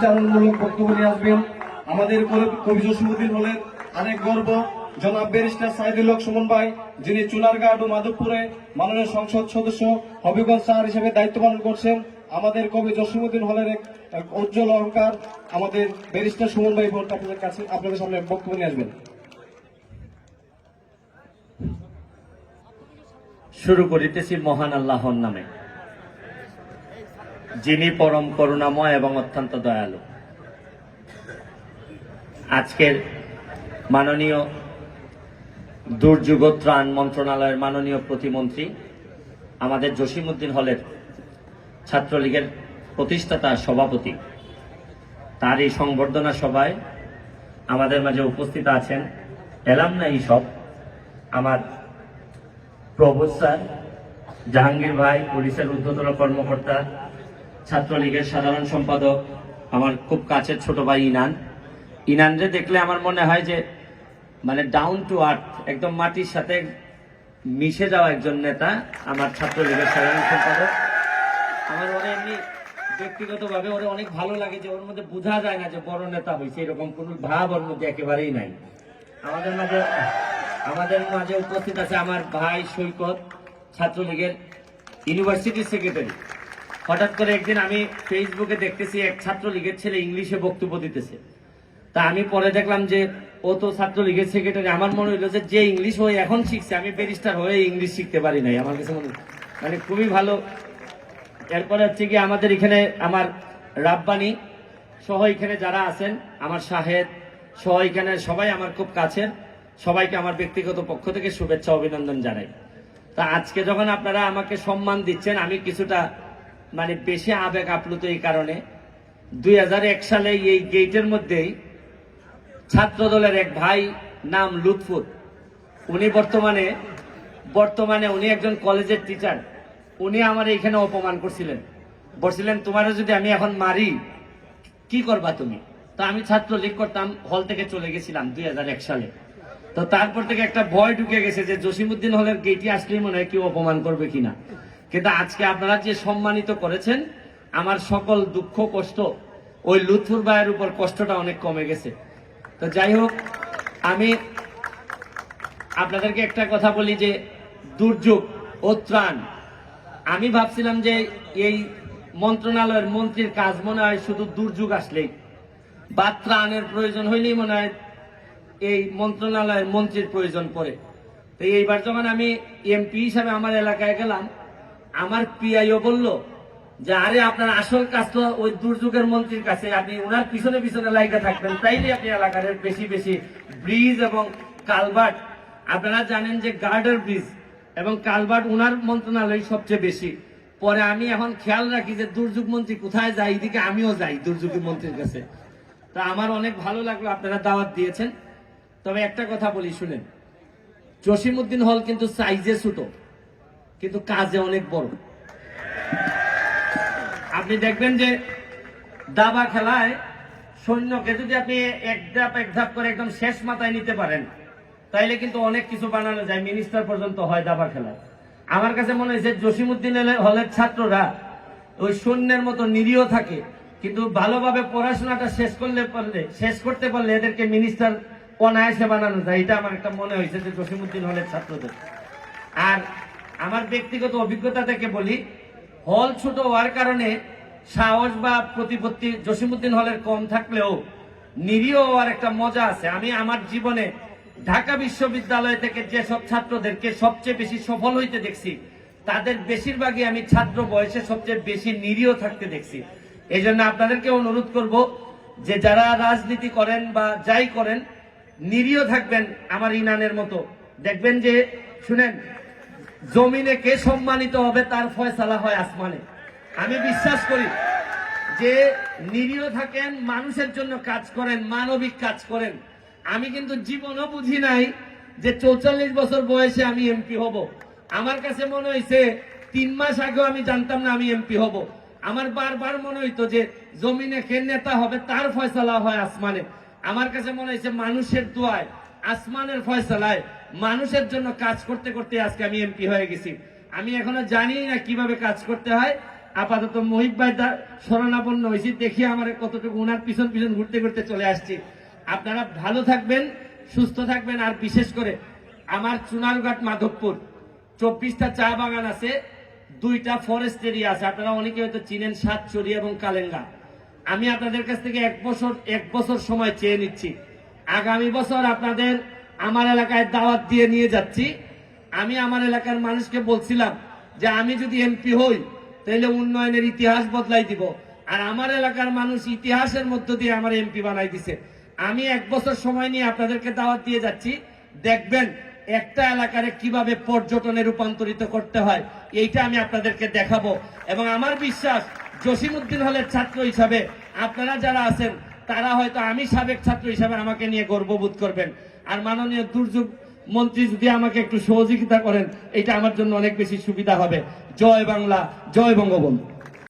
চারণমূলক বক্তব্য নিয়ে আসবেন আমাদের কবি জসিমউদ্দিন হলের অনেক গর্ব জনাব ব্যারিস্টার সাইদুল হক সুমন ভাই, যিনি চুনারঘাট ও মাধবপুরে মাননীয় সংসদ সদস্য হবিগঞ্জ স্যার হিসেবে দায়িত্ব পালন করছেন। আমাদের কবি জসিমউদ্দিন হলের এক উজ্জ্বল অহংকার আমাদের ব্যারিস্টার সুমন ভাই আপনাদের কাছে আপনাদের সামনে বক্তব্য নিয়ে আসবেন। শুরু করিতেছি মহান আল্লাহর নামে, যিনি পরম করুণাময় এবং অত্যন্ত দয়ালু। আজকের মাননীয় দুর্যোগ ত্রাণ মন্ত্রণালয়ের মাননীয় প্রতিমন্ত্রী, আমাদের জসিমউদ্দিন হলের ছাত্রলীগের প্রতিষ্ঠাতা সভাপতি, তার এই সংবর্ধনা সভায় আমাদের মাঝে উপস্থিত আছেন এলামনাই সব আমার প্রভোস্ট স্যার জাহাঙ্গীর ভাই, পুলিশের ঊর্ধ্বতন কর্মকর্তা, ছাত্রলীগের সাধারণ সম্পাদক, আমার খুব কাছের ছোট ভাই ইনানরে দেখলে আমার মনে হয় যে মানে ডাউন টু আর্থ, একদম মাটির সাথে মিশে যাওয়া একজন নেতা, আমার ছাত্রলীগের সাধারণ সম্পাদক। আমার ওরা এমনি ব্যক্তিগতভাবে ওরা অনেক ভালো লাগে, যে ওর মধ্যে বোঝা যায় না যে বড় নেতা হয়েছে, এরকম কোনো ভাব ওর মধ্যে একেবারেই নাই। আমাদের মাঝে উপস্থিত আছে আমার ভাই সৈকত, ছাত্রলীগের ইউনিভার্সিটি সেক্রেটারি। হঠাৎ করে একদিন আমি ফেসবুকে দেখতেছি এক ছাত্রলীগের ছেলে ইংলিশে বক্তব্য দিতেছে। তা আমি পরে দেখলাম যে ও তো ছাত্রলীগের সেক্রেটারি। আমার মনে হইলো যে ইংলিশ হয়ে এখন শিখছে, আমি ব্যারিস্টার হয়ে ইংলিশ শিখতে পারি নাই। আমার কাছে মানে খুবই ভালো। এরপরে হচ্ছে কি আমাদের এখানে আমার রাব্বানি সহ এখানে যারা আছেন, আমার শাহেদ সহ এখানে সবাই আমার খুব কাছের, সবাইকে আমার ব্যক্তিগত পক্ষ থেকে শুভেচ্ছা অভিনন্দন জানাই। তা আজকে যখন আপনারা আমাকে সম্মান দিচ্ছেন, আমি কিছুটা মানে বেশি আবেগ আপ্লুত এই কারণে, 2001 সালে এই গেটের মধ্যেই ছাত্রদলের এক ভাই নাম লুৎফুর, উনি বর্তমানে উনি একজন কলেজের টিচার। উনি আমার এখানে অপমান বলছিলেন তোমারও যদি আমি এখন মারি কি করবা তুমি? তো আমি ছাত্রলীগ করতাম, হল থেকে চলে গেছিলাম 2001 সালে। তো তারপর থেকে একটা ভয় ঢুকে গেছে যে জসিমউদ্দিন হলের গেটে আসলেই মনে হয় কেউ অপমান করবে কিনা। কিন্তু আজকে আপনারা যে সম্মানিত করেছেন, আমার সকল দুঃখ কষ্ট ওই লুৎফুর ভাইয়ের উপর কষ্টটা অনেক কমে গেছে। তো যাই হোক, আমি আপনাদেরকে একটা কথা বলি যে দুর্যোগ ও ত্রাণ, আমি ভাবছিলাম যে এই মন্ত্রণালয়ের মন্ত্রীর কাজ মনে হয় শুধু দুর্যোগ আসলেই বা ত্রাণের প্রয়োজন হইলেই মনে হয় এই মন্ত্রণালয়ের মন্ত্রীর প্রয়োজন পড়ে। তো এইবার যখন আমি এমপি হিসাবে আমার এলাকায় গেলাম, আমার পিআইও বলল যে আরে আপনার আসল কাজ তো ওই দুর্যোগের মন্ত্রীর কাছে, আপনি ওনার পিছনে পিছনে লাইগা থাকবেন, তাইলে আপনি এলাকার বেশি বেশি ব্রিজ এবং কালভার্ট, আপনারা জানেন যে গার্ডার ব্রিজ এবং কালভার্ট ওনার মন্ত্রণালয় সবচেয়ে বেশি। পরে আমি এখন খেয়াল রাখি যে দুর্যোগ মন্ত্রী কোথায় যায়, এদিকে আমিও যাই দুর্যোগ মন্ত্রীর কাছে। তা আমার অনেক ভালো লাগলো আপনারা দাওয়াত দিয়েছেন। তবে একটা কথা বলি শুনেন, জসিমউদ্দিন হল কিন্তু সাইজে ছোট, কিন্তু কাজে অনেক বড়। আপনি দেখবেন যে দাবা খেলায় সৈন্যকে যদি আপনি এক ধাপ করে একদম শেষ মাথায় নিতে পারেন, তাইলে কিন্তু অনেক কিছু বানানো যায়, মিনিস্টার পর্যন্ত হয় দাবা খেলায়। আমার কাছে মনে হয়েছে জসিমউদ্দিন হলের ছাত্ররা ওই সৈন্যের মতো নিরীহ থাকে, কিন্তু ভালোভাবে পড়াশোনাটা শেষ করতে পারলে এদেরকে মিনিস্টার অনায়াসে বানানো যায়। এটা আমার একটা মনে হয়েছে যে জসিমউদ্দিন হলের ছাত্রদের। আর আমার ব্যক্তিগত অভিজ্ঞতা থেকে বলি, হল ছোট হওয়ার কারণে সাহস বা প্রতিপত্তি জসিমউদ্দিন হলের কম থাকলেও নিরীহ হওয়ার একটা মজা আছে। আমি আমার জীবনে ঢাকা বিশ্ববিদ্যালয় থেকে যেসব ছাত্রদেরকে সবচেয়ে বেশি সফল হইতে দেখছি, তাদের বেশিরভাগই আমি ছাত্র বয়সে সবচেয়ে বেশি নিরীহ থাকতে দেখছি। এই জন্য আপনাদেরকে অনুরোধ করব যে যারা রাজনীতি করেন বা যাই করেন, নিরীহ থাকবেন আমার ইনানের মতো। দেখবেন যে শুনেন, জমিনে কে সম্মানিত হবে তার ফয়সালা হয় আসমানে। আমি বিশ্বাস করি যে নিরীহ থাকেন, মানুষের জন্য কাজ করেন, মানবিক কাজ করেন। আমি কিন্তু জীবনও বুঝি নাই যে 44 বছর বয়সে আমি এমপি হব। আমার কাছে মনে হয়েছে 3 মাস আগেও আমি জানতাম না আমি এমপি হব। আমার বারবার মনে হইতো যে জমিনে কে নেতা হবে তার ফয়সালা হয় আসমানে। আমার কাছে মনে হয়েছে মানুষের দোয়ায়, আসমানের ফয়সালায়, মানুষের জন্য কাজ করতে করতে আজকে আমি এমপি হয়ে গেছি। আমি এখনো জানি না কিভাবে কাজ করতে হয়, আপাতত মহিব ভাই শরণাপন্ন হয়েছি, দেখি আমার কতটুকু ওনার পিছন পিছন ঘুরতে ঘুরতে চলে আসছি। আপনারা ভালো থাকবেন, সুস্থ থাকবেন। আর বিশেষ করে আমার চুনারঘাট মাধবপুর 24টা চা বাগান আছে, 2টা ফরেস্ট এরিয়া আছে, আপনারা অনেকে হয়তো চিনেন, সাতচুরি এবং কালেঙ্গা। আমি আপনাদের কাছ থেকে এক বছর সময় চেয়ে নিচ্ছি। আগামী বছর আপনাদের আমার এলাকায় দাওয়াত দিয়ে নিয়ে যাচ্ছি। আমি আমার এলাকার মানুষকে বলছিলাম যে আমি যদি এমপি হই তাহলে উন্নয়নের ইতিহাস বদলাই দিব, আর আমার এলাকার মানুষ ইতিহাসের মধ্য দিয়ে আমার এমপি বানাই দিছে। আমি 1 বছর সময় নিয়ে আপনাদেরকে দাওয়াত দিয়ে যাচ্ছি, দেখবেন একটা এলাকারে কিভাবে পর্যটনে রূপান্তরিত করতে হয়, এইটা আমি আপনাদেরকে দেখাবো। এবং আমার বিশ্বাস জসিমউদ্দিন হলের ছাত্র হিসাবে আপনারা যারা আছেন তারা হয়তো আমি সাবেক ছাত্র হিসাবে আমাকে নিয়ে গর্ববোধ করবেন। আর মাননীয় দুর্যোগ মন্ত্রী যদি আমাকে একটু সহযোগিতা করেন, এটা আমার জন্য অনেক বেশি সুবিধা হবে। জয় বাংলা, জয় বঙ্গবন্ধু।